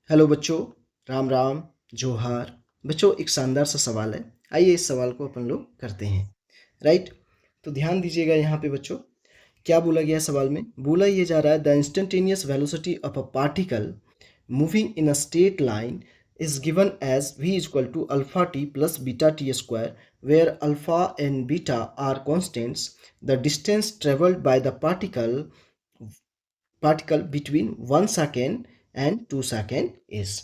Hello बच्चों, राम राम, जोहार। बच्चों, एक शानदार सा सवाल है। आइए इस सवाल को अपन लोग करते हैं। राइट। तो ध्यान दीजिएगा यहाँ पे बच्चों, क्या बोला गया है सवाल में। बोला ये जा रहा है the instantaneous velocity of a particle moving in a straight line is given as v is equal to alpha t plus beta t square, where alpha and beta are constants. The distance traveled by the particle between 1 second and 2 second is।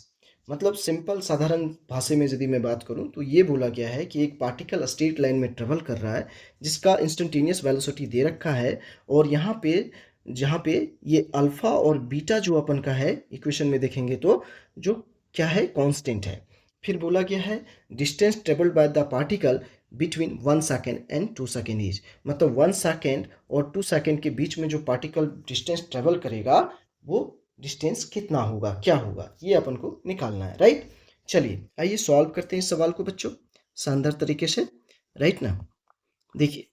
मतलब simple साधारण भाषा में यदि मैं बात करूं तो ये बोला गया है कि एक पार्टिकल स्ट्रेट लाइन में ट्रेवल कर रहा है जिसका इंस्टेंटेनियस वेलोसिटी दे रखा है, और यहाँ पे जहाँ पे ये अल्फा और बीटा जो अपन का है इक्वेशन में देखेंगे तो जो क्या है, कांस्टेंट है। फिर बोला गया है distance travelled by the particle between 1 second and 2 second is. मतलब 1 सेकेंड और 2 सेकेंड के बीच में जो पार्टिकल डिस्टेंस ट्रेवल करेगा वो डिस्टेंस कितना होगा, क्या होगा, ये अपन को निकालना है। राइट। चलिए आइए सॉल्व करते हैं इस सवाल को बच्चों शानदार तरीके से। राइट ना। देखिए,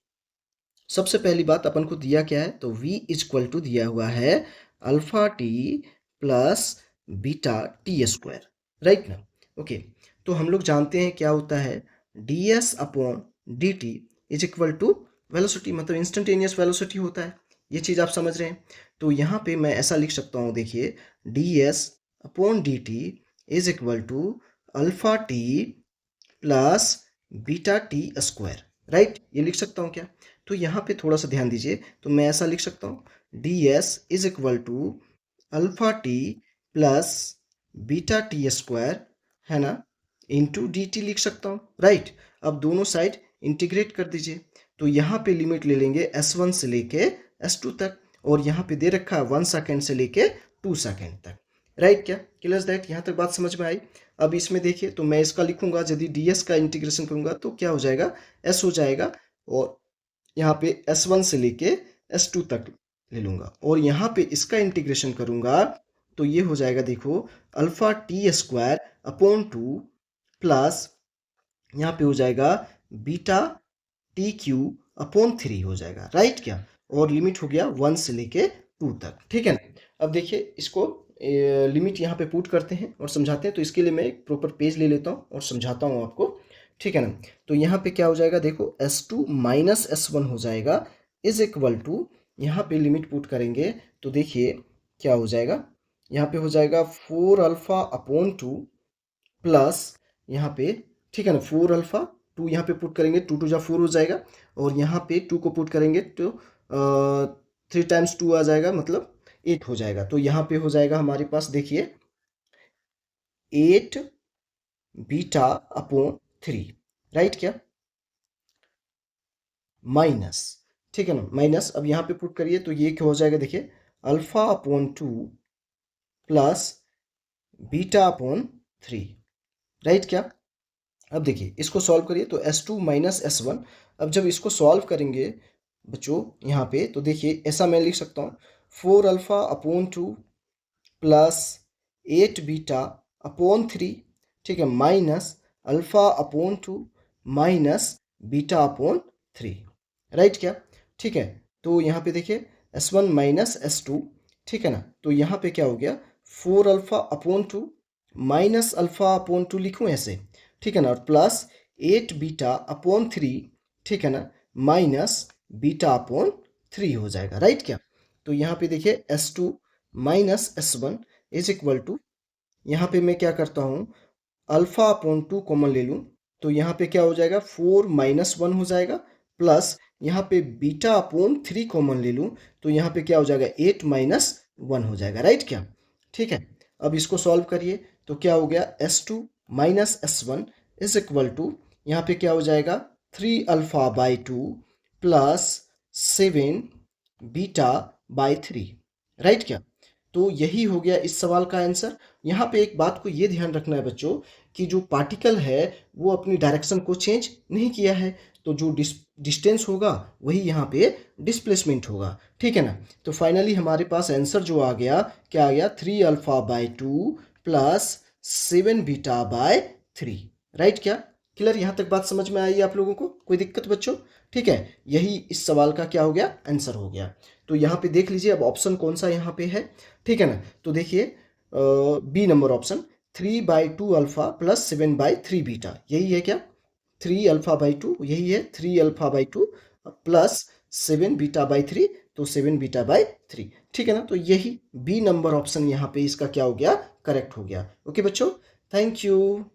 सबसे पहली बात अपन को दिया क्या है, तो v इज इक्वल टू दिया हुआ है alpha t plus beta t square. Right ना। ओके। तो हम लोग जानते हैं क्या होता है, d s upon d t is equal to velocity, मतलब इंस्टेंटेनियस वेलोसिटी होता है। ये चीज़ आप समझ रहे हैं। तो यहाँ पे मैं ऐसा लिख सकता हूँ, देखिए d s upon d t is equal to alpha t plus beta t square. Right, ये लिख सकता हूँ क्या। तो यहाँ पे थोड़ा सा ध्यान दीजिए, तो मैं ऐसा लिख सकता हूँ d s is equal to alpha t plus beta t square, है ना, इंटू डी टी लिख सकता हूँ। राइट। अब दोनों साइड इंटीग्रेट कर दीजिए, तो यहाँ पे लिमिट ले लेंगे S1 से लेके S2 तक, और यहाँ पे दे रखा है 1 सेकेंड से लेके 2 सेकेंड तक। राइट, क्या क्लियर दैट, यहाँ तक बात समझ में आई। अब इसमें देखिए, तो मैं इसका लिखूंगा, यदि डी एस का इंटीग्रेशन करूंगा तो क्या हो जाएगा, एस हो जाएगा, और यहाँ पे S1 से लेके S2 तक ले लूंगा, और यहाँ पे इसका इंटीग्रेशन करूंगा तो ये हो जाएगा, देखो alpha T square upon 2 plus यहाँ पे हो जाएगा बीटा टी क्यू अपॉन 3 हो जाएगा। राइट क्या, और लिमिट हो गया 1 से लेके 2 तक। ठीक है ना। अब देखिए इसको लिमिट यहाँ पे पुट करते हैं और समझाते हैं। तो इसके लिए मैं एक प्रॉपर पेज ले लेता हूँ और समझाता हूँ आपको। ठीक है ना। तो यहाँ पे क्या हो जाएगा, देखो S2 माइनस S1 हो जाएगा इज इक्वल टू, यहाँ पे लिमिट पुट करेंगे तो देखिए क्या हो जाएगा, यहाँ पे हो जाएगा 4 अल्फा अपॉन 2 प्लस यहाँ पे, ठीक है ना, 4 अल्फा, 2 यहाँ पे पुट करेंगे, 2 2 जा 4 हो जाएगा, और यहाँ पे 2 को पुट करेंगे तो 3 टाइम्स 2 आ जाएगा, मतलब 8 हो जाएगा। तो यहाँ पे हो जाएगा हमारे पास, देखिए 8 बीटा अपॉन 3। राइट क्या, माइनस, ठीक है ना, माइनस। अब यहाँ पे पुट करिए तो ये क्या हो जाएगा, देखिए alpha upon 2 plus beta upon 3। Right क्या। अब देखिए इसको सॉल्व करिए तो S2 माइनस S1। अब जब इसको सॉल्व करेंगे बच्चों यहाँ पे, तो देखिए ऐसा मैं लिख सकता हूँ 4 alpha upon 2 plus 8 beta upon 3, ठीक है, minus alpha upon 2 minus beta upon 3। Right क्या। ठीक है। तो यहाँ पे देखिए S1 माइनस S2, ठीक है ना। तो यहाँ पे क्या हो गया, 4 alpha upon 2 minus alpha upon 2 लिखूँ ऐसे, ठीक है ना, और प्लस 8 बीटा अपॉन 3, ठीक है ना, माइनस बीटा अपॉन 3 हो जाएगा। राइट क्या। तो यहाँ पे देखिए S2 minus S1 is equal to, यहाँ पे मैं क्या करता हूँ, अल्फा अपॉन 2 कॉमन ले लूँ, तो यहाँ पे क्या हो जाएगा 4 माइनस 1 हो जाएगा, प्लस यहाँ पे बीटा अपॉन 3 कॉमन ले लूँ, तो यहाँ पे क्या हो जाएगा 8 माइनस 1 हो जाएगा। राइट क्या। ठीक है। अब इसको सॉल्व करिए तो क्या हो गया, S2 minus S1 is equal to, यहाँ पे क्या हो जाएगा 3 alpha by 2 plus 7 beta by 3। Right क्या। तो यही हो गया इस सवाल का आंसर। यहाँ पे एक बात को ये ध्यान रखना है बच्चों कि जो पार्टिकल है वो अपनी डायरेक्शन को चेंज नहीं किया है, तो जो डिस्टेंस होगा वही यहाँ पे डिस्प्लेसमेंट होगा। ठीक है ना। तो फाइनली हमारे पास आंसर जो आ गया, क्या आ गया, 3 alpha by 2 plus 7 beta by 3। Right क्या, क्लियर, यहाँ तक बात समझ में आई आप लोगों को, कोई दिक्कत बच्चों। ठीक है, यही इस सवाल का क्या हो गया, आंसर हो गया। तो यहाँ पे देख लीजिए अब ऑप्शन कौन सा यहाँ पे है। ठीक है ना। तो देखिए बी नंबर ऑप्शन 3/2 अल्फा प्लस 7/3 बीटा, यही है क्या? 3 अल्फा/2 यही है, 3 अल्फा/2 प्लस 7 बीटा/3, तो 7 बीटा/3, ठीक है ना? तो यही बी नंबर ऑप्शन यहाँ पे इसका क्या हो गया, करेक्ट हो गया। ओके बच्चों, थैंक यू।